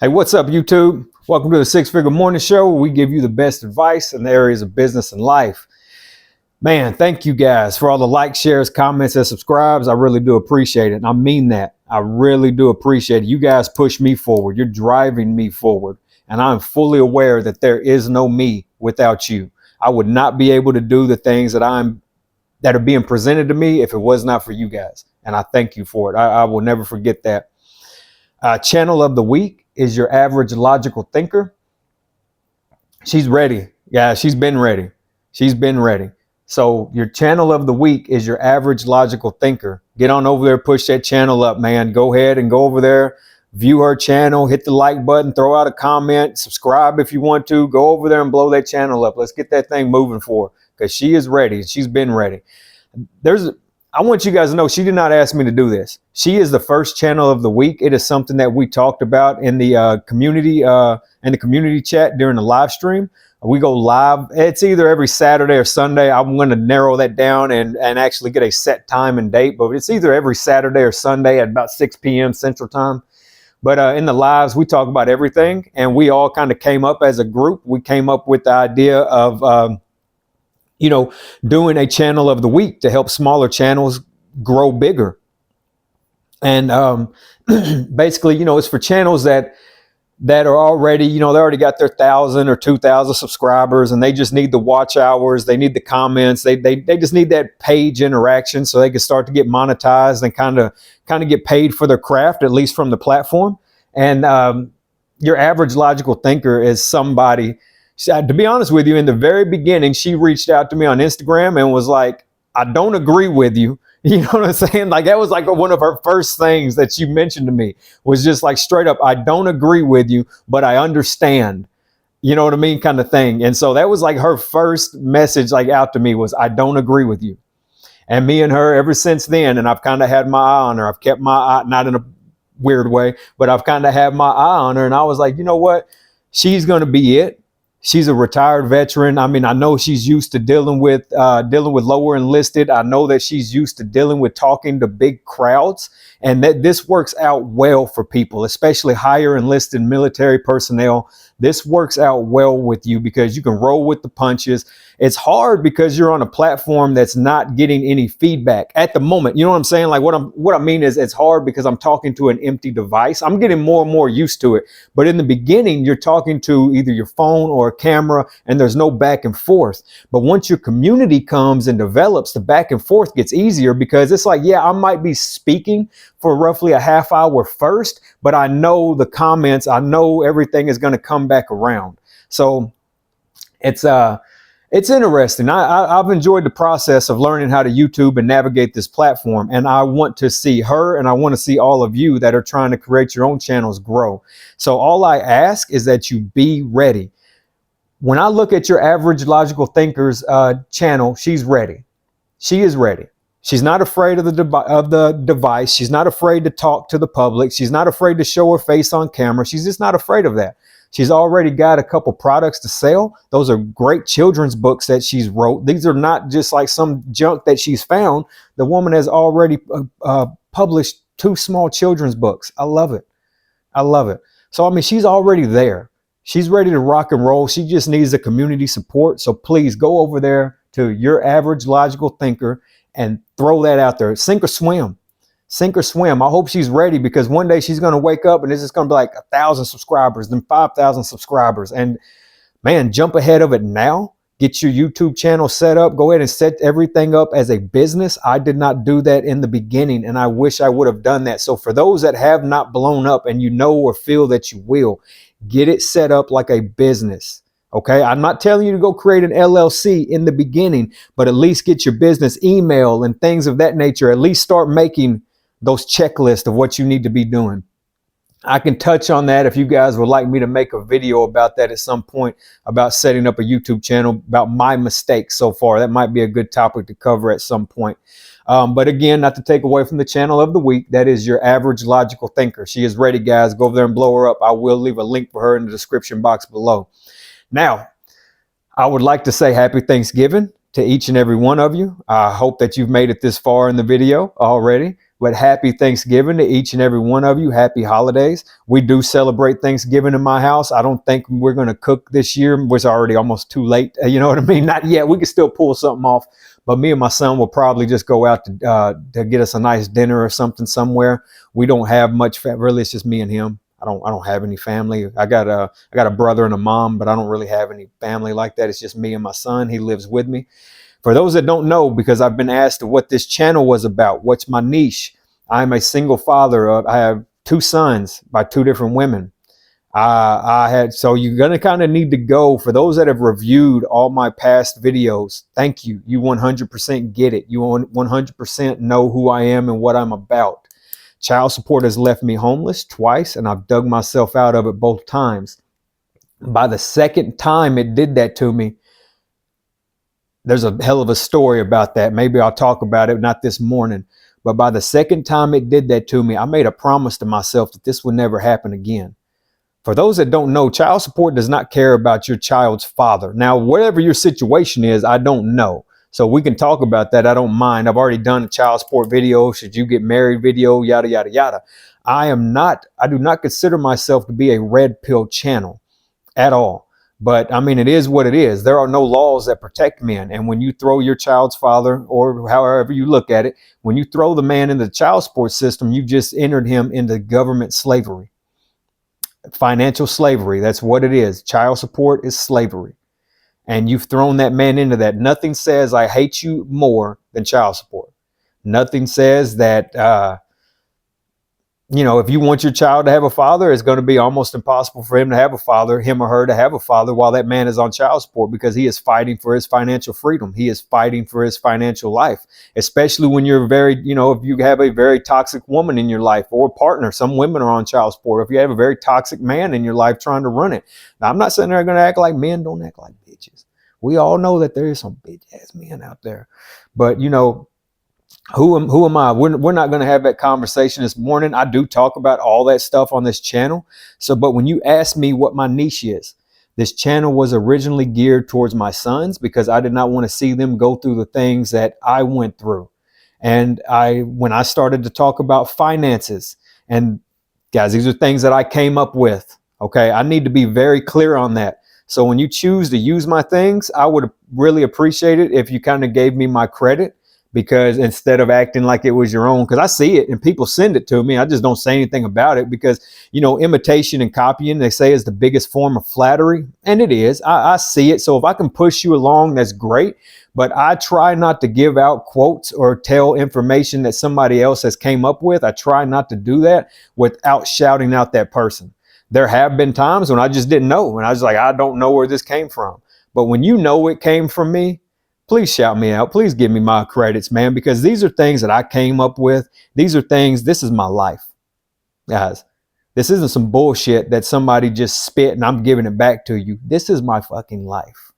Hey, what's up, YouTube? Welcome to the Six Figure Morning Show, where we give you the best advice in the areas of business and life. Man, thank you guys for all the likes, shares, comments, and subscribes. I really do appreciate it. And I mean that. I really do appreciate it. You guys push me forward. You're driving me forward. And I'm fully aware that there is no me without you. I would not be able to do the things that are being presented to me if it was not for you guys. And I thank you for it. I will never forget that. Channel of the week is your average logical thinker. She's ready. Yeah, she's been ready. She's been ready. So your channel of the week is your average logical thinker. Get on over there, push that channel up, man. Go ahead and go over there, view her channel, hit the like button, throw out a comment, subscribe if you want to. Go over there and blow that channel up. Let's get that thing moving for her because she is ready. She's been ready. I want you guys to know she did not ask me to do this. She is the first channel of the week. It is something that we talked about in the community chat during the live stream. We go live. It's either every Saturday or Sunday. I'm going to narrow that down and actually get a set time and date, but it's either every Saturday or Sunday at about 6 p.m. Central Time. But in the lives, we talk about everything, and we all kind of came up as a group. We came up with the idea of doing a channel of the week to help smaller channels grow bigger. And basically, it's for channels that are already, they already got their 1,000 or 2,000 subscribers, and they just need the watch hours. They need the comments. They just need that page interaction so they can start to get monetized and kind of get paid for their craft, at least from the platform. And your average logical thinker is somebody. To be honest with you, in the very beginning, she reached out to me on Instagram and was like, I don't agree with you. You know what I'm saying? Like, that was like one of her first things that she mentioned to me was just like straight up, I don't agree with you, but I understand. You know what I mean? Kind of thing. And so that was like her first message like out to me was, I don't agree with you. And me and her ever since then, and I've kind of had my eye on her. I've kept my eye, not in a weird way, but I've kind of had my eye on her. And I was like, you know what? She's going to be it. She's a retired veteran. I mean, I know she's used to dealing with lower enlisted. I know that she's used to dealing with talking to big crowds, and that this works out well for people, especially higher enlisted military personnel. This works out well with you because you can roll with the punches. It's hard because you're on a platform that's not getting any feedback at the moment. You know what I'm saying? Like what I mean is it's hard because I'm talking to an empty device. I'm getting more and more used to it. But in the beginning, you're talking to either your phone or a camera, and there's no back and forth. But once your community comes and develops, the back and forth gets easier because it's like, yeah, I might be speaking for roughly a half hour first, but I know the comments, I know everything is going to come back around. So it's interesting. I've enjoyed the process of learning how to YouTube and navigate this platform. And I want to see her, and I want to see all of you that are trying to create your own channels grow. So all I ask is that you be ready. When I look at your average logical thinker's channel, she's ready. She is ready. She's not afraid of the device. She's not afraid to talk to the public. She's not afraid to show her face on camera. She's just not afraid of that. She's already got a couple products to sell. Those are great children's books that she's wrote. These are not just like some junk that she's found. The woman has already published 2 small children's books. I love it. I love it. So, I mean, she's already there. She's ready to rock and roll. She just needs the community support. So please go over there to your average logical thinker and throw that out there. Sink or swim. Sink or swim. I hope she's ready because one day she's going to wake up and it's just going to be like 1,000 subscribers, then 5,000 subscribers. And man, jump ahead of it now. Get your YouTube channel set up. Go ahead and set everything up as a business. I did not do that in the beginning, and I wish I would have done that. So for those that have not blown up and you know or feel that you will, get it set up like a business. Okay, I'm not telling you to go create an LLC in the beginning, but at least get your business email and things of that nature. At least start making those checklists of what you need to be doing. I can touch on that if you guys would like me to make a video about that at some point, about setting up a YouTube channel, about my mistakes so far. That might be a good topic to cover at some point. But again, not to take away from the channel of the week, that is your average logical thinker. She is ready, guys. Go over there and blow her up. I will leave a link for her in the description box below. Now, I would like to say happy Thanksgiving to each and every one of you. I hope that you've made it this far in the video already. But happy Thanksgiving to each and every one of you. Happy holidays. We do celebrate Thanksgiving in my house. I don't think we're going to cook this year. It's already almost too late. You know what I mean? Not yet. We can still pull something off. But me and my son will probably just go out to get us a nice dinner or something somewhere. We don't have much. Really, it's just me and him. I don't have any family. I got a brother and a mom, but I don't really have any family like that. It's just me and my son. He lives with me. For those that don't know, because I've been asked what this channel was about, what's my niche? I'm a single father. I have 2 sons by 2 different women. So you're going to kind of need to go, for those that have reviewed all my past videos, thank you. You 100% get it. You 100% know who I am and what I'm about. Child support has left me homeless twice, and I've dug myself out of it both times. By the second time it did that to me, there's a hell of a story about that. Maybe I'll talk about it, not this morning. But by the second time it did that to me, I made a promise to myself that this would never happen again. For those that don't know, child support does not care about your child's father. Now, whatever your situation is, I don't know. So we can talk about that. I don't mind. I've already done a child support video. Should you get married video, yada, yada, yada. I do not consider myself to be a red pill channel at all. But I mean, it is what it is. There are no laws that protect men. And when you throw your child's father, or however you look at it, when you throw the man into the child support system, you just entered him into government slavery. Financial slavery. That's what it is. Child support is slavery. And you've thrown that man into that. Nothing says I hate you more than child support. Nothing says that, if you want your child to have a father, it's going to be almost impossible for him to have a father, him or her to have a father while that man is on child support, because he is fighting for his financial freedom. He is fighting for his financial life, especially when you're if you have a very toxic woman in your life or partner. Some women are on child support. If you have a very toxic man in your life trying to run it. Now, I'm not saying they're going to act like men. Don't act like bitches. We all know that there is some bitch ass men out there, but who am I? We're not going to have that conversation this morning. I do talk about all that stuff on this channel. But when you ask me what my niche is, this channel was originally geared towards my sons, because I did not want to see them go through the things that I went through. And when I started to talk about finances, and guys, these are things that I came up with. Okay. I need to be very clear on that. So when you choose to use my things, I would really appreciate it if you kind of gave me my credit. Because instead of acting like it was your own, because I see it and people send it to me, I just don't say anything about it, because, imitation and copying, they say, is the biggest form of flattery. And it is. I see it. So if I can push you along, that's great. But I try not to give out quotes or tell information that somebody else has came up with. I try not to do that without shouting out that person. There have been times when I just didn't know. And I was like, I don't know where this came from. But when you know it came from me, please shout me out. Please give me my credits, man, because these are things that I came up with. This is my life, guys. This isn't some bullshit that somebody just spit and I'm giving it back to you. This is my fucking life.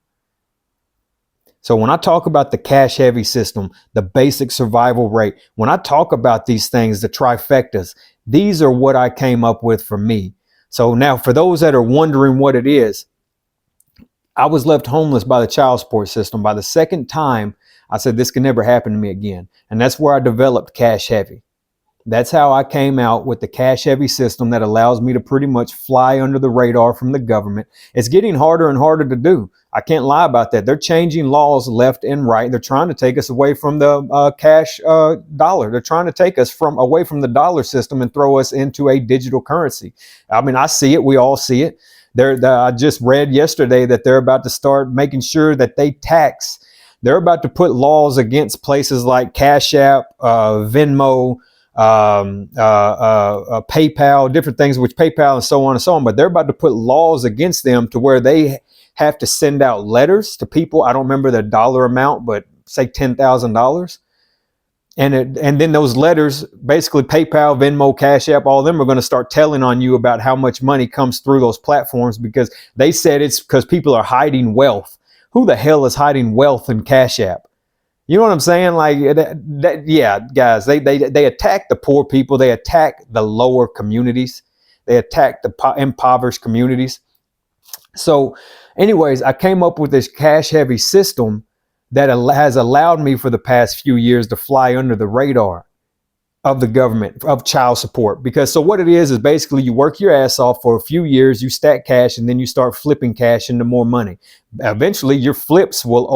So when I talk about the cash heavy system, the basic survival rate, when I talk about these things, the trifectas, these are what I came up with for me. So now for those that are wondering what it is, I was left homeless by the child support system. By the second time, I said, this can never happen to me again. And that's where I developed Cash Heavy. That's how I came out with the Cash Heavy system that allows me to pretty much fly under the radar from the government. It's getting harder and harder to do. I can't lie about that. They're changing laws left and right. They're trying to take us away from the cash dollar. They're trying to take us away from the dollar system and throw us into a digital currency. I mean, I see it. We all see it. I just read yesterday that they're about to start making sure that they're about to put laws against places like Cash App, Venmo, PayPal, different things, which PayPal and so on and so on. But they're about to put laws against them to where they have to send out letters to people. I don't remember the dollar amount, but say $10,000. And then those letters, basically PayPal, Venmo, Cash App, all of them are going to start telling on you about how much money comes through those platforms, because they said it's because people are hiding wealth. Who the hell is hiding wealth in Cash App? You know what I'm saying? Like, yeah, guys, they attack the poor people. They attack the lower communities. They attack the impoverished communities. So anyways, I came up with this cash heavy system that has allowed me for the past few years to fly under the radar. of the government, of child support. Because so what it is basically you work your ass off for a few years, you stack cash, and then you start flipping cash into more money. Eventually your flips will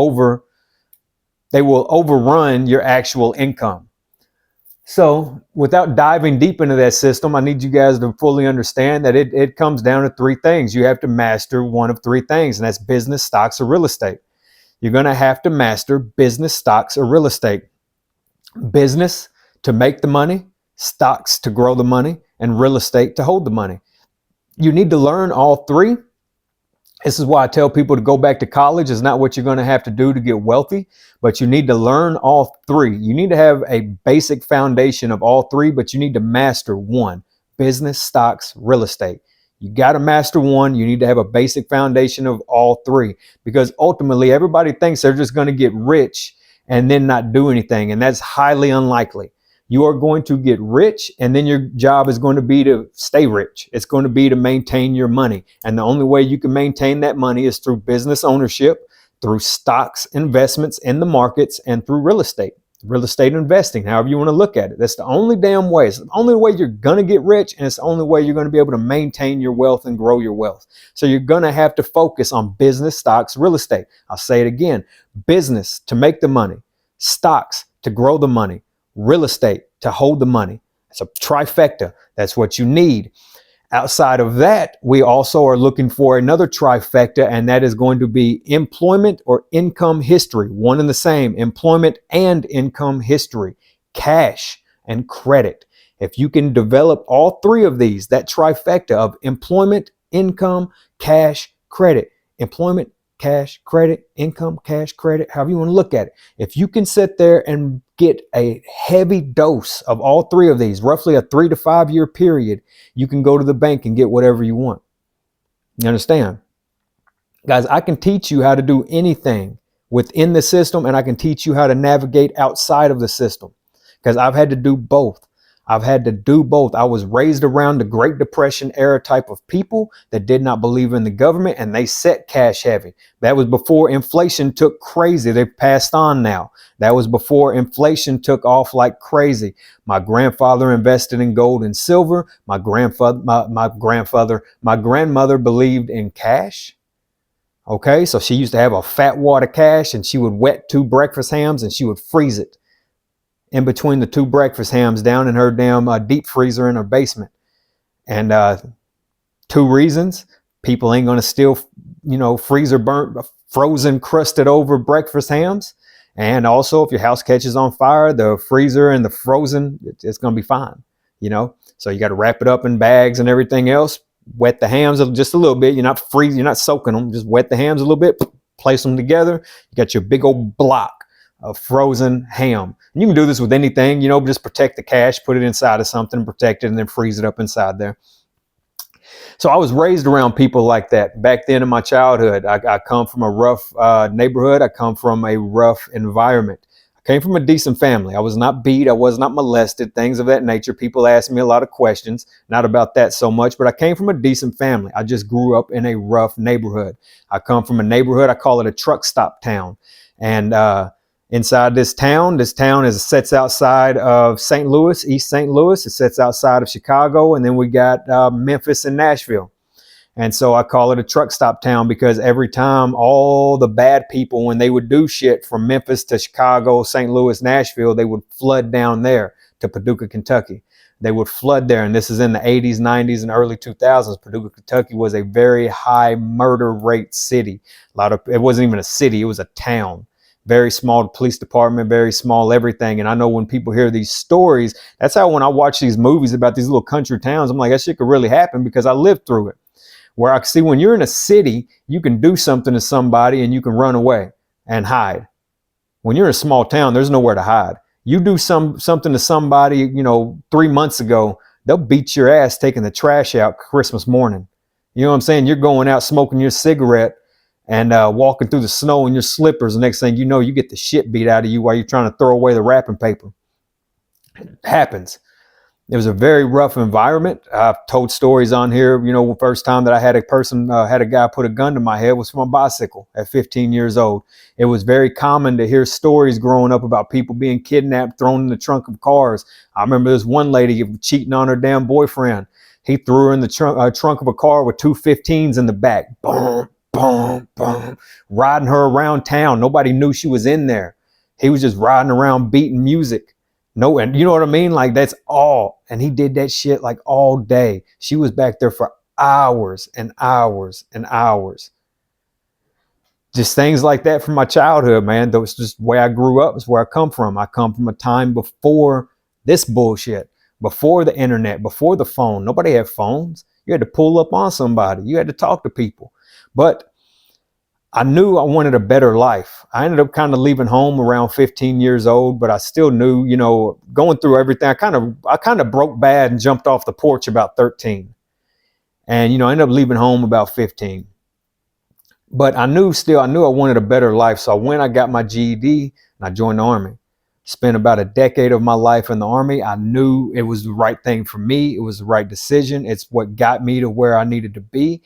overrun your actual income. So without diving deep into that system, I need you guys to fully understand that it comes down to three things. You have to master one of three things, and that's business, stocks, or real estate. You're going to have to master business, stocks, or real estate. Business to make the money, stocks to grow the money, and real estate to hold the money. You need to learn all three. This is why I tell people to go back to college. It's not what you're going to have to do to get wealthy, but you need to learn all three. You need to have a basic foundation of all three, but you need to master one: business, stocks, real estate. You got to master one. You need to have a basic foundation of all three, because ultimately everybody thinks they're just going to get rich and then not do anything. And that's highly unlikely. You are going to get rich, and then your job is going to be to stay rich. It's going to be to maintain your money. And the only way you can maintain that money is through business ownership, through stocks, investments in the markets, and through real estate investing, however you want to look at it. That's the only damn way. It's the only way you're going to get rich, and it's the only way you're going to be able to maintain your wealth and grow your wealth. So you're going to have to focus on business, stocks, real estate. I'll say it again: business to make the money, stocks to grow the money, real estate to hold the money. It's a trifecta. That's what you need. Outside of that, we also are looking for another trifecta, and that is going to be employment or income history. One and the same: employment and income history, cash and credit. If you can develop all three of these, that trifecta of employment, income, cash, credit, employment, cash, credit, income, cash, credit, however you want to look at it. If you can sit there and get a heavy dose of all three of these, roughly a 3 to 5 year period, you can go to the bank and get whatever you want. You understand? Guys, I can teach you how to do anything within the system, and I can teach you how to navigate outside of the system, because I've had to do both. I was raised around the Great Depression era type of people that did not believe in the government, and they set cash heavy. That was before inflation took crazy. They've passed on now. That was before inflation took off like crazy. My grandfather invested in gold and silver. My grandmother believed in cash. Okay, so she used to have a fat wad of cash, and she would wet 2 breakfast hams and she would freeze it in between the 2 breakfast hams down in her damn deep freezer in her basement. And 2 reasons: people ain't gonna steal, freezer burnt, frozen, crusted over breakfast hams. And also, if your house catches on fire, the freezer and the frozen, it's gonna be fine. So you got to wrap it up in bags and everything else. Wet the hams just a little bit. You're not freezing, you're not soaking them. Just wet the hams a little bit, place them together. You got your big old block of frozen ham. And you can do this with anything, just protect the cash, put it inside of something, protect it, and then freeze it up inside there. So I was raised around people like that back then in my childhood. I come from a rough neighborhood. I come from a rough environment. I came from a decent family. I was not beat. I was not molested, things of that nature. People ask me a lot of questions, not about that so much, but I came from a decent family. I just grew up in a rough neighborhood. I come from a neighborhood, I call it a truck stop town. And inside this town sits outside of St. Louis, East St. Louis. It sits outside of Chicago, and then we got Memphis and Nashville. And so I call it a truck stop town, because every time all the bad people, when they would do shit from Memphis to Chicago, St. Louis, Nashville, they would flood down there to Paducah, Kentucky. They would flood there, and this is in the 80s, 90s, and early 2000s. Paducah, Kentucky was a very high murder rate city. It wasn't even a city, it was a town. Very small police department, very small everything. And I know when people hear these stories, that's how when I watch these movies about these little country towns, I'm like, that shit could really happen, because I lived through it. Where I see when you're in a city, you can do something to somebody and you can run away and hide. When you're in a small town, there's nowhere to hide. You do something to somebody, 3 months ago, they'll beat your ass taking the trash out Christmas morning. You know what I'm saying? You're going out smoking your cigarette and walking through the snow in your slippers. The next thing you know, you get the shit beat out of you while you're trying to throw away the wrapping paper. It happens. It was a very rough environment. I've told stories on here. You know, the first time that I had had a guy put a gun to my head was from a bicycle at 15 years old. It was very common to hear stories growing up about people being kidnapped, thrown in the trunk of cars. I remember this one lady cheating on her damn boyfriend. He threw her in the trunk of a car with 215s in the back. Boom, boom, boom. Riding her around town. Nobody knew she was in there. He was just riding around beating music. No, and you know what I mean? Like, that's all. And he did that shit like all day. She was back there for hours and hours and hours. Just things like that from my childhood, man. That was just where I grew up. It's where I come from. I come from a time before this bullshit, before the internet, before the phone. Nobody had phones. You had to pull up on somebody. You had to talk to people. But I knew I wanted a better life. I ended up kind of leaving home around 15 years old, but I still knew, you know, going through everything, I kind of broke bad and jumped off the porch about 13. And, you know, I ended up leaving home about 15. But I knew I wanted a better life. So I got my GED and I joined the Army. Spent about a decade of my life in the Army. I knew it was the right thing for me. It was the right decision. It's what got me to where I needed to be.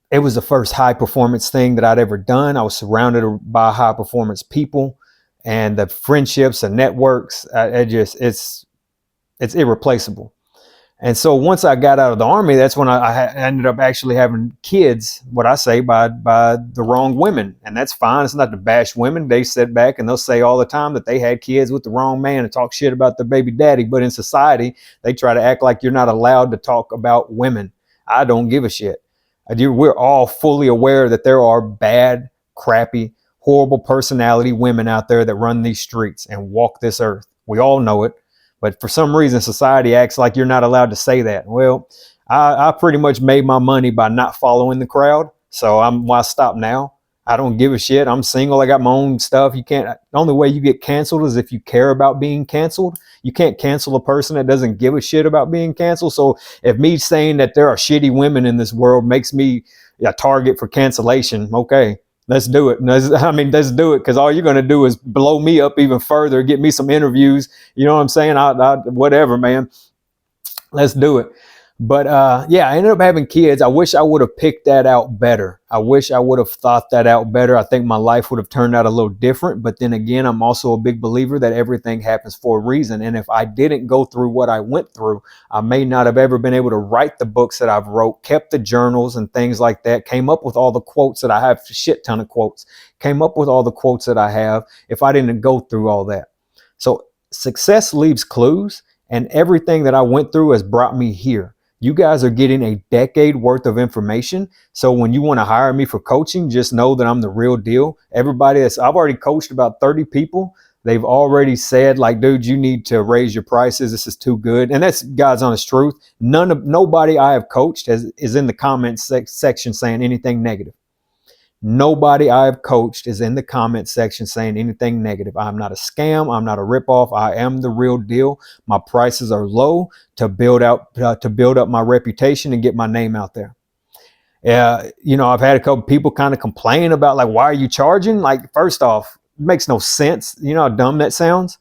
It was the first high performance thing that I'd ever done. I was surrounded by high performance people, and the friendships and networks, it's irreplaceable. And so once I got out of the Army, that's when I ended up actually having kids, what I say, by the wrong women. And that's fine. It's not to bash women. They sit back and they'll say all the time that they had kids with the wrong man and talk shit about their baby daddy. But in society, they try to act like you're not allowed to talk about women. I don't give a shit. We're all fully aware that there are bad, crappy, horrible personality women out there that run these streets and walk this earth. We all know it. But for some reason, society acts like you're not allowed to say that. Well, I pretty much made my money by not following the crowd. So why stop now? I don't give a shit. I'm single. I got my own stuff. The only way you get canceled is if you care about being canceled. You can't cancel a person that doesn't give a shit about being canceled. So if me saying that there are shitty women in this world makes me a target for cancellation, okay, let's do it. Let's do it, because all you're going to do is blow me up even further, get me some interviews. You know what I'm saying? Whatever, man. Let's do it. But yeah, I ended up having kids. I wish I would have picked that out better. I wish I would have thought that out better. I think my life would have turned out a little different. But then again, I'm also a big believer that everything happens for a reason. And if I didn't go through what I went through, I may not have ever been able to write the books that I've wrote, kept the journals and things like that, came up with all the quotes that I have, a shit ton of quotes, came up with all the quotes that I have if I didn't go through all that. So success leaves clues, and everything that I went through has brought me here. You guys are getting a decade worth of information. So when you want to hire me for coaching, just know that I'm the real deal. I've already coached about 30 people. They've already said, like, dude, you need to raise your prices. This is too good. And that's God's honest truth. Nobody I have coached is in the comments section saying anything negative. Nobody I've coached is in the comment section saying anything negative. I'm not a scam. I'm not a ripoff. I am the real deal. My prices are low to build up my reputation and get my name out there. You know, I've had a couple people kind of complain about, like, why are you charging? Like, first off, it makes no sense. You know how dumb that sounds?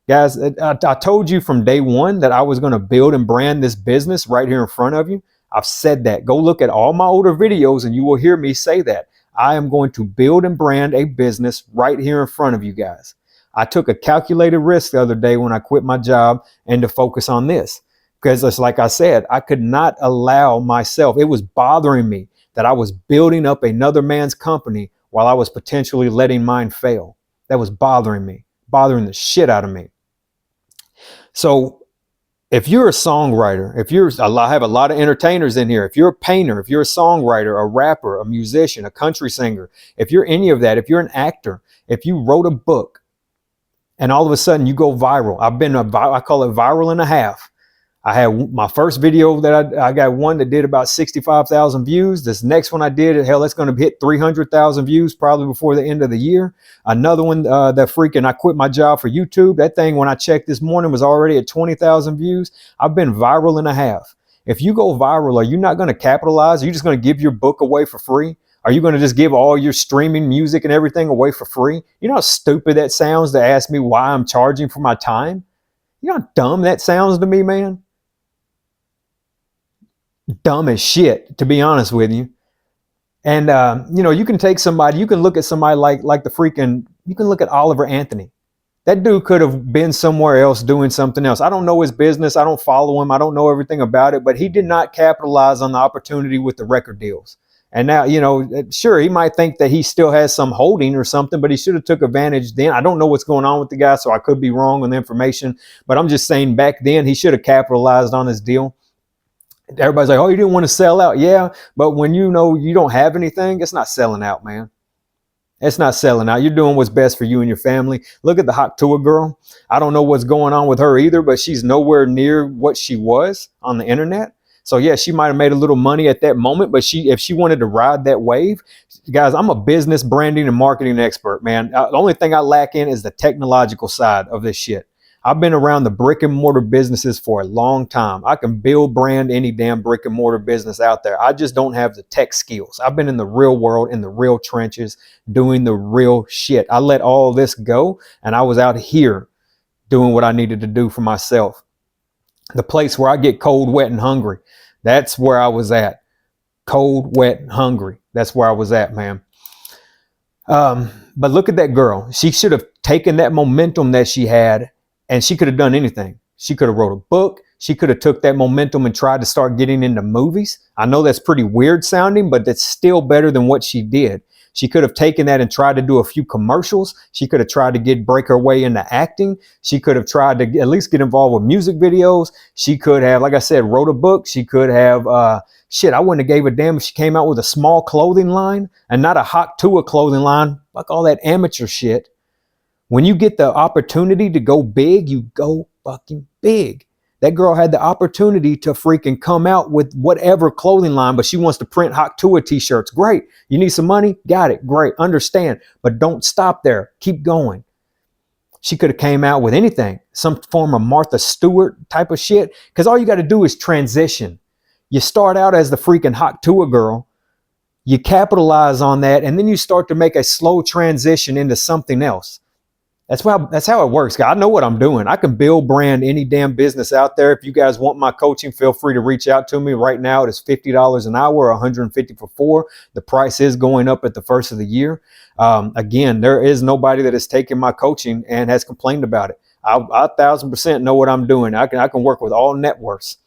Guys, I told you from day one that I was going to build and brand this business right here in front of you. I've said that. Go look at all my older videos and you will hear me say that. I am going to build and brand a business right here in front of you guys. I took a calculated risk the other day when I quit my job and to focus on this, because it's like I said, I could not allow myself. It was bothering me that I was building up another man's company while I was potentially letting mine fail. That was bothering me, bothering the shit out of me. So if you're a songwriter, I have a lot of entertainers in here. If you're a painter, if you're a songwriter, a rapper, a musician, a country singer, if you're any of that, if you're an actor, if you wrote a book and all of a sudden you go viral, I call it viral and a half. I had my first video that I got one that did about 65,000 views. This next one I did, that's going to hit 300,000 views probably before the end of the year. Another one I quit my job for YouTube. That thing, when I checked this morning, was already at 20,000 views. I've been viral and a half. If you go viral, are you not going to capitalize? Are you just going to give your book away for free? Are you going to just give all your streaming music and everything away for free? You know how stupid that sounds to ask me why I'm charging for my time? You know how dumb that sounds to me, man? Dumb as shit, to be honest with you. And you know, you can take somebody, you can look at somebody like the freaking, you can look at Oliver Anthony. That dude could have been somewhere else doing something else. I don't know his business. I don't follow him. I don't know everything about it, but he did not capitalize on the opportunity with the record deals. And now, you know, sure, he might think that he still has some holding or something, but he should have took advantage then. I don't know what's going on with the guy, so I could be wrong on the information, but I'm just saying back then he should have capitalized on his deal. Everybody's like, oh, you didn't want to sell out. Yeah, but when you know you don't have anything, it's not selling out, man. It's not selling out. You're doing what's best for you and your family. Look at the Hot Tour girl. I don't know what's going on with her either, but she's nowhere near what she was on the internet. So yeah, she might have made a little money at that moment, but if she wanted to ride that wave, guys, I'm a business branding and marketing expert, man. The only thing I lack in is the technological side of this shit. I've been around the brick and mortar businesses for a long time. I can build brand any damn brick and mortar business out there. I just don't have the tech skills. I've been in the real world, in the real trenches, doing the real shit. I let all this go and I was out here doing what I needed to do for myself. The place where I get cold, wet, and hungry. That's where I was at. Cold, wet, and hungry. That's where I was at, man. But look at that girl. She should have taken that momentum that she had, and she could have done anything. She could have wrote a book. She could have took that momentum and tried to start getting into movies. I know that's pretty weird sounding, but that's still better than what she did. She could have taken that and tried to do a few commercials. She could have tried to break her way into acting. She could have tried to at least get involved with music videos. She could have, like I said, wrote a book. She could have, shit, I wouldn't have gave a damn if she came out with a small clothing line and not a Hot Tour clothing line. Fuck all that amateur shit. When you get the opportunity to go big, you go fucking big. That girl had the opportunity to freaking come out with whatever clothing line, but she wants to print Hot Tour t-shirts. Great. You need some money? Got it. Great. Understand. But don't stop there. Keep going. She could have came out with anything, some form of Martha Stewart type of shit, because all you got to do is transition. You start out as the freaking Hot Tour girl. You capitalize on that, and then you start to make a slow transition into something else. That's how it works, guys. I know what I'm doing. I can build brand any damn business out there. If you guys want my coaching, feel free to reach out to me. Right now, it is $50 an hour, $150 for 4. The price is going up at the first of the year. Again, there is nobody that has taken my coaching and has complained about it. I 1,000% know what I'm doing. I can work with all networks.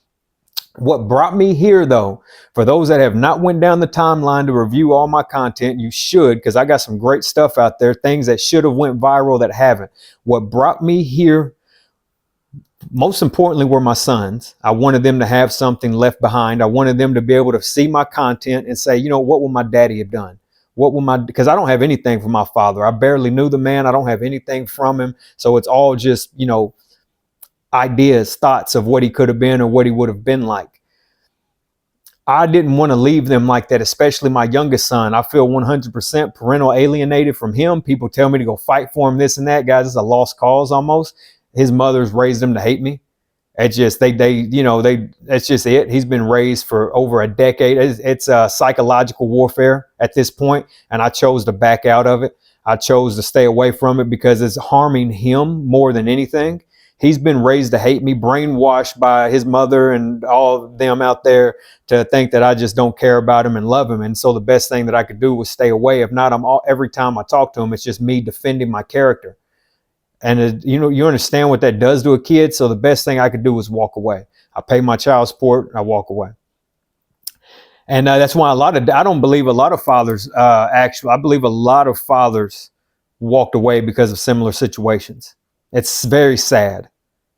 What brought me here, though, for those that have not went down the timeline to review all my content, you should, because I got some great stuff out there, things that should have went viral that haven't. What brought me here, most importantly, were my sons. I wanted them to have something left behind. I wanted them to be able to see my content and say, you know, what would my daddy have done? Because I don't have anything from my father. I barely knew the man. I don't have anything from him. So it's all just, you know, ideas, thoughts of what he could have been or what he would have been like. I didn't want to leave them like that, especially my youngest son. I feel 100% parental alienated from him. People tell me to go fight for him, this and that. Guys, it's a lost cause almost. His mother's raised him to hate me. It's just, that's just it. He's been raised for over a decade. It's psychological warfare at this point, and I chose to back out of it. I chose to stay away from it because it's harming him more than anything. He's been raised to hate me, brainwashed by his mother and all of them out there to think that I just don't care about him and love him. And so the best thing that I could do was stay away. If not, every time I talk to him, it's just me defending my character. And you understand what that does to a kid. So the best thing I could do was walk away. I pay my child support and I walk away. And that's why I don't believe a lot of fathers, I believe a lot of fathers walked away because of similar situations. It's very sad.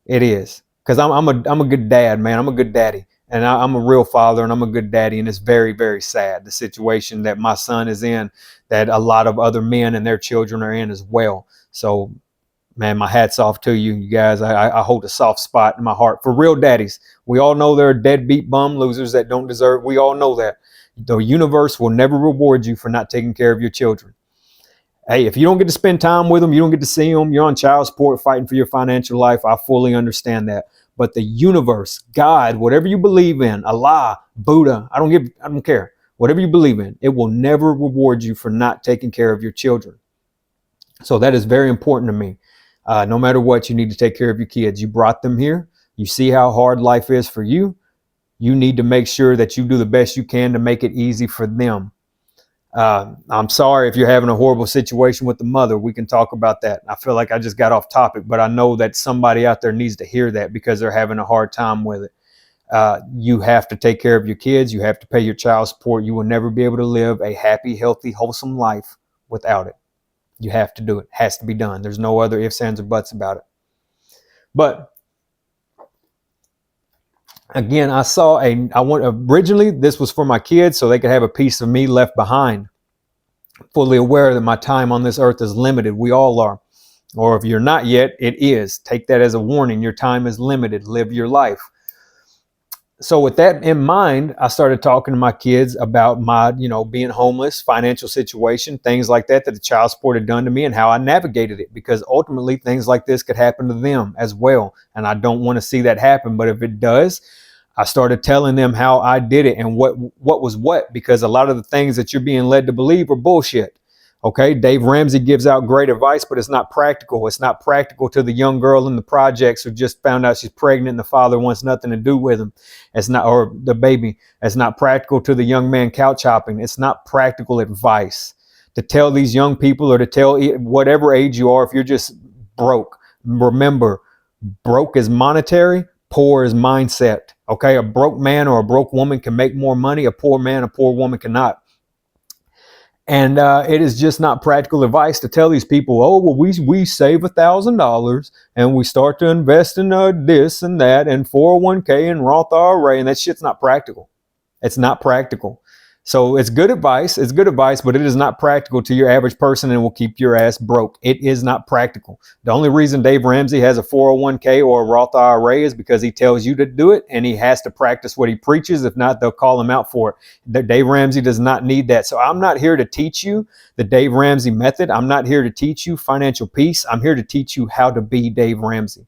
It is, because I'm a good dad, man. I'm a good daddy, and I'm a real father, and I'm a good daddy. And it's very, very sad, the situation that my son is in, that a lot of other men and their children are in as well. So, man, my hat's off to you, you guys. I hold a soft spot in my heart for real daddies. We all know there are deadbeat bum losers that don't deserve. We all know that. The universe will never reward you for not taking care of your children. Hey, if you don't get to spend time with them, you don't get to see them, you're on child support fighting for your financial life. I fully understand that. But the universe, God, whatever you believe in, Allah, Buddha, I don't care. Whatever you believe in, it will never reward you for not taking care of your children. So that is very important to me. No matter what, you need to take care of your kids. You brought them here. You see how hard life is for you. You need to make sure that you do the best you can to make it easy for them. I'm sorry if you're having a horrible situation with the mother. We can talk about that. I feel like I just got off topic, but I know that somebody out there needs to hear that because they're having a hard time with it. You have to take care of your kids. You have to pay your child support. You will never be able to live a happy, healthy, wholesome life without it. You have to do it. It has to be done. There's no other ifs, ands, or buts about it. But again, originally this was for my kids so they could have a piece of me left behind. Fully aware that my time on this earth is limited. We all are. Or if you're not yet, it is. Take that as a warning. Your time is limited. Live your life. So with that in mind, I started talking to my kids about my, being homeless, financial situation, things like that the child support had done to me and how I navigated it, because ultimately things like this could happen to them as well. And I don't want to see that happen. But if it does, I started telling them how I did it and what was what, because a lot of the things that you're being led to believe are bullshit. Okay, Dave Ramsey gives out great advice, but it's not practical. It's not practical to the young girl in the projects who just found out she's pregnant and the father wants nothing to do with him. It's not, or the baby. It's not practical to the young man couch hopping. It's not practical advice to tell these young people, or to tell whatever age you are, if you're just broke. Remember, broke is monetary, poor is mindset. Okay, a broke man or a broke woman can make more money. A poor man, a poor woman cannot. And it is just not practical advice to tell these people, oh, well, we save $1,000 and we start to invest in this and that and 401k and Roth IRA, and that shit's not practical. It's not practical. So it's good advice. It's good advice, but it is not practical to your average person and will keep your ass broke. It is not practical. The only reason Dave Ramsey has a 401k or a Roth IRA is because he tells you to do it and he has to practice what he preaches. If not, they'll call him out for it. Dave Ramsey does not need that. So I'm not here to teach you the Dave Ramsey method. I'm not here to teach you financial peace. I'm here to teach you how to be Dave Ramsey.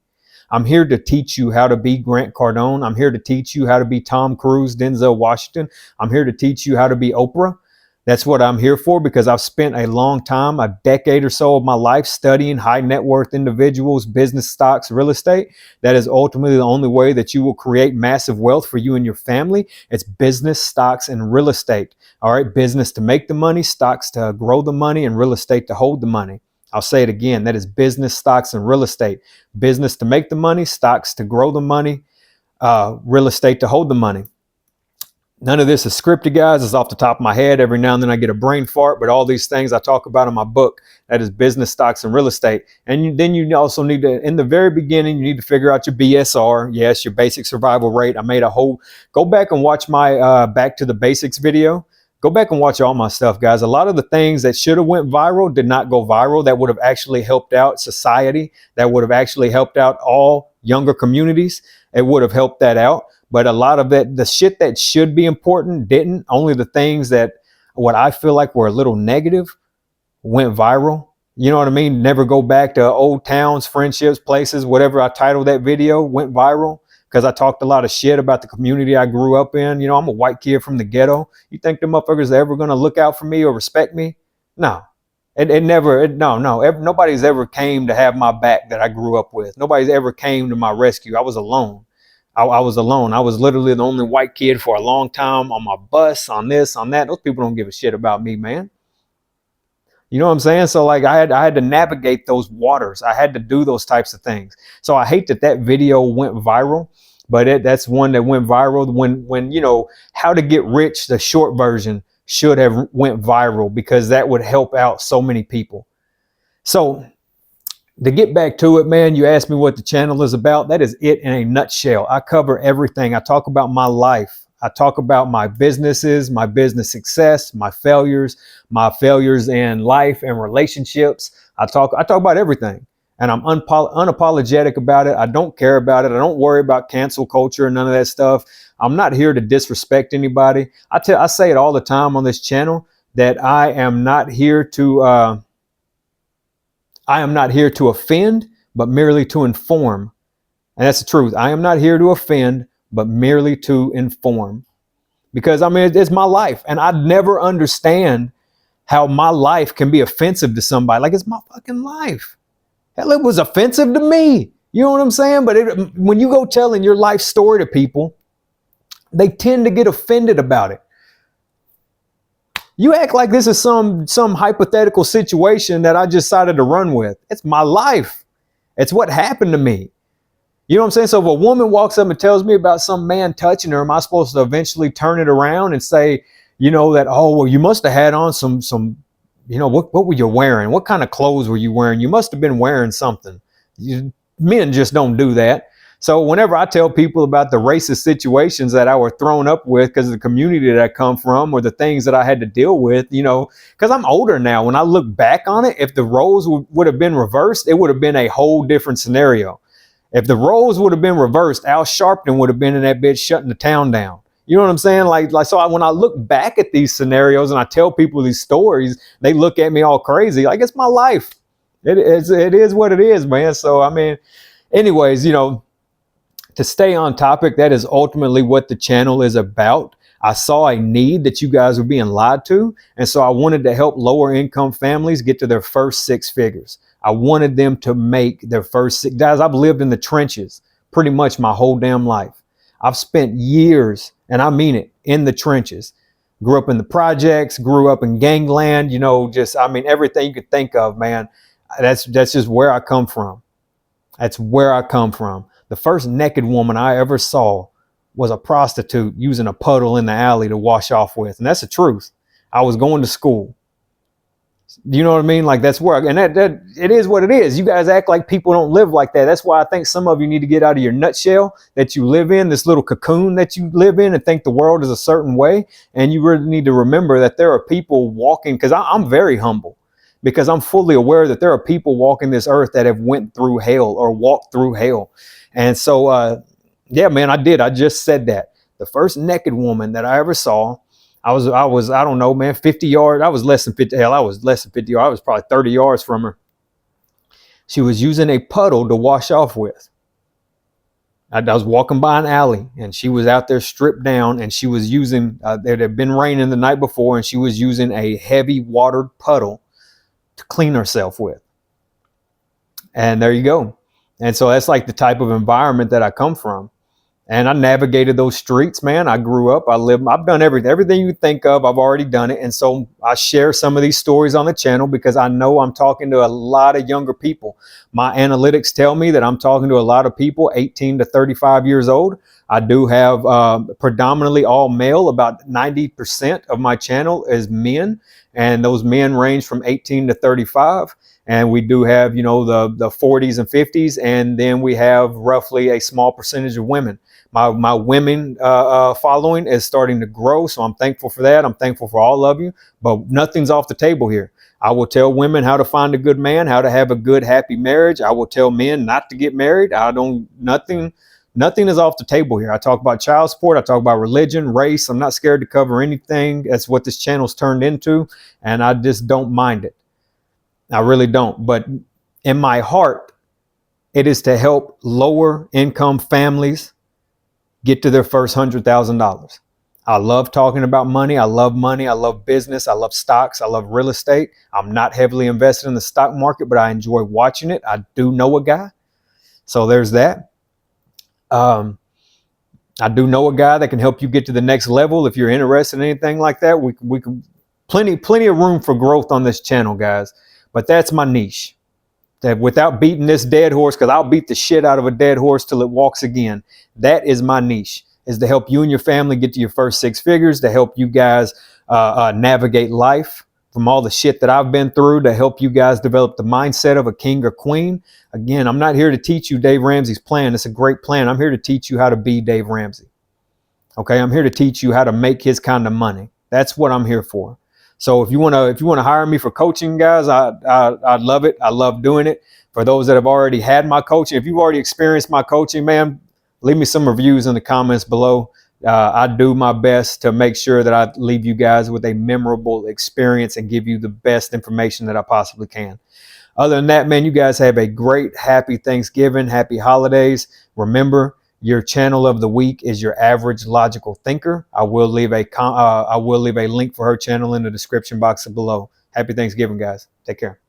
I'm here to teach you how to be Grant Cardone. I'm here to teach you how to be Tom Cruise, Denzel Washington. I'm here to teach you how to be Oprah. That's what I'm here for, because I've spent a long time, a decade or so of my life, studying high net worth individuals, business, stocks, real estate. That is ultimately the only way that you will create massive wealth for you and your family. It's business, stocks, and real estate. All right, business to make the money, stocks to grow the money, and real estate to hold the money. I'll say it again. That is business, stocks, and real estate. Business to make the money, stocks to grow the money, real estate to hold the money. None of this is scripted, guys. It's off the top of my head. Every now and then I get a brain fart, but all these things I talk about in my book, that is business, stocks, and real estate. And then you also need to, in the very beginning, you need to figure out your BSR. Yes, your basic survival rate. I made a whole, go back and watch my Back to the Basics video. Go back and watch all my stuff, guys. A lot of the things that should have went viral did not go viral. That would have actually helped out society. That would have actually helped out all younger communities. It would have helped that out. But a lot of that, the shit that should be important didn't. Only the things that, what I feel like were a little negative, went viral. You know what I mean? Never go back to old towns, friendships, places, whatever I titled that video, went viral. Because I talked a lot of shit about the community I grew up in. You know, I'm a white kid from the ghetto. You think the motherfuckers are ever going to look out for me or respect me? No. Nobody's ever came to have my back that I grew up with. Nobody's ever came to my rescue. I was alone. I was alone. I was literally the only white kid for a long time on my bus, on this, on that. Those people don't give a shit about me, man. You know what I'm saying? So like I had to navigate those waters. I had to do those types of things. So I hate that video went viral, but that's one that went viral when you know, how to get rich, the short version should have went viral, because that would help out so many people. So to get back to it, man, you asked me what the channel is about. That is it in a nutshell. I cover everything. I talk about my life. I talk about my businesses, my business success, my failures in life and relationships. I talk about everything, and I'm unapologetic about it. I don't care about it. I don't worry about cancel culture and none of that stuff. I'm not here to disrespect anybody. I say it all the time on this channel that I am not here to offend, but merely to inform. And that's the truth. I am not here to offend, but merely to inform. Because I mean, it's my life, and I'd never understand how my life can be offensive to somebody. Like, it's my fucking life. Hell, it was offensive to me. You know what I'm saying? But when you go telling your life story to people, they tend to get offended about it. You act like this is some hypothetical situation that I just decided to run with. It's my life. It's what happened to me. You know what I'm saying? So if a woman walks up and tells me about some man touching her, am I supposed to eventually turn it around and say, you know, that, oh, well, you must have had on some, you know, what were you wearing? What kind of clothes were you wearing? You must have been wearing something. Men just don't do that. So whenever I tell people about the racist situations that I were thrown up with because of the community that I come from or the things that I had to deal with, you know, because I'm older now, when I look back on it, if the roles would have been reversed, it would have been a whole different scenario. If the roles would have been reversed, Al Sharpton would have been in that bitch shutting the town down. You know what I'm saying? So when I look back at these scenarios and I tell people these stories, they look at me all crazy. Like, it's my life. It is what it is, man. So, I mean, anyways, you know, to stay on topic, that is ultimately what the channel is about. I saw a need that you guys were being lied to. And so I wanted to help lower income families get to their first 6 figures. I wanted them to make their first 6. Guys, I've lived in the trenches pretty much my whole damn life. I've spent years, and I mean it, in the trenches. Grew up in the projects, grew up in gangland, you know, just, I mean, everything you could think of, man. That's just where I come from. That's where I come from. The first naked woman I ever saw was a prostitute using a puddle in the alley to wash off with. And that's the truth. I was going to school. You know what I mean? Like, that's where, and that it is what it is. You guys act like people don't live like that. That's why I think some of you need to get out of your nutshell that you live in, this little cocoon that you live in, and think the world is a certain way. And you really need to remember that there are people walking, because I'm very humble, because I'm fully aware that there are people walking this earth that have went through hell or walked through hell. And so, yeah, man, I just said that. The first naked woman that I ever saw, I don't know, man, 50 yards. I was less than 50. Hell, I was less than 50 yards. I was probably 30 yards from her. She was using a puddle to wash off with. I was walking by an alley, and she was out there stripped down, and she was using, it had been raining the night before, and she was using a heavy watered puddle to clean herself with. And there you go. And so that's like the type of environment that I come from. And I navigated those streets, man. I grew up, I've done everything you think of, I've already done it. And so I share some of these stories on the channel because I know I'm talking to a lot of younger people. My analytics tell me that I'm talking to a lot of people 18 to 35 years old. I do have predominantly all male. About 90% of my channel is men, and those men range from 18 to 35. And we do have, you know, the 40s and 50s, and then we have roughly a small percentage of women. My women following is starting to grow, so I'm thankful for that. I'm thankful for all of you, but nothing's off the table here. I will tell women how to find a good man, how to have a good, happy marriage. I will tell men not to get married. Nothing is off the table here. I talk about child support. I talk about religion, race. I'm not scared to cover anything. That's what this channel's turned into, and I just don't mind it. I really don't. But in my heart, it is to help lower income families get to their first $100,000. I love talking about money. I love business. I love stocks. I love real estate. I'm not heavily invested in the stock market, but I enjoy watching it. I do know a guy. So there's that. I do know a guy that can help you get to the next level. If you're interested in anything like that, we can plenty of room for growth on this channel, guys. But that's my niche. That without beating this dead horse, because I'll beat the shit out of a dead horse till it walks again. That is my niche, is to help you and your family get to your first 6 figures, to help you guys navigate life from all the shit that I've been through, to help you guys develop the mindset of a king or queen. Again, I'm not here to teach you Dave Ramsey's plan. It's a great plan. I'm here to teach you how to be Dave Ramsey. Okay, I'm here to teach you how to make his kind of money. That's what I'm here for. So if you want to hire me for coaching, guys, I'd love it. I love doing it. For those that have already had my coaching, if you've already experienced my coaching, man, leave me some reviews in the comments below. I do my best to make sure that I leave you guys with a memorable experience and give you the best information that I possibly can. Other than that, man, you guys have a great, happy Thanksgiving, happy holidays. Remember, your channel of the week is your average logical thinker. I will leave a link for her channel in the description box below. Happy Thanksgiving, guys. Take care.